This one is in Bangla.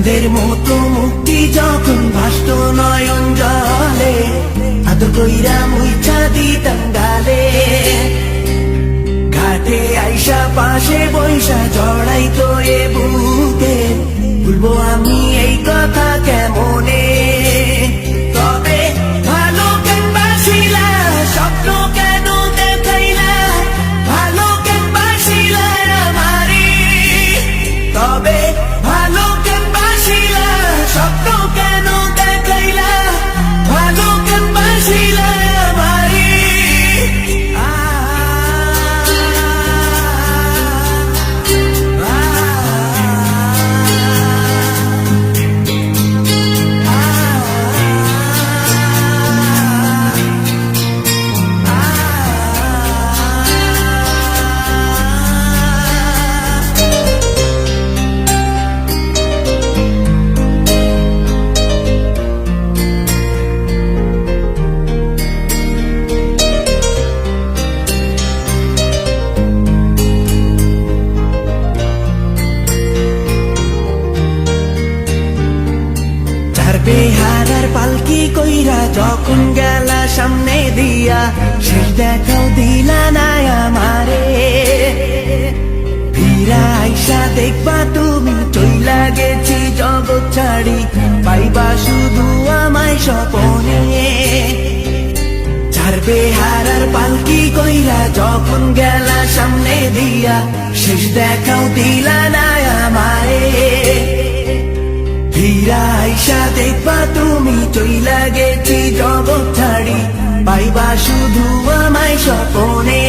দুধের মতো মুক্তি যখন ভাসত নয়ন জলে, আদর কইরা মুইছা দিতাম গালে। ঘাটে আইসা পাশে বৈশা জড়াইতো এ বুকে, ভুলবো আমি এই কথা কেমনে? তবে ভালো কেন বাসিলা, স্বপ্ন কেন দেখাইলা, ভালো কেন বাসিলা আমারে? তবে ভালো কেন বাসিলা, স্বপ্ন কেন দেখাইলা, ভালো কেন বাসিলা আমারে? বেহারার পালকি কইরা যখন গেলা সামনে দিয়া, শেষ দেখাও দিলা না আমারে। ফিরা আইসা দেখবা তুমি চইলা গেছি জগৎ ছাড়ি, পাইবা শুধু আমায় স্বপনে। চার বেহারার পালকি কইরা যখন গেলা সামনে দিয়া, শেষ দেখাও দিলা না আমারে। ফিরা আইসা দেখবা তুমি চইলা গেছি জগৎ ছাড়ি, পাইবা শুধু আমায় স্বপনে।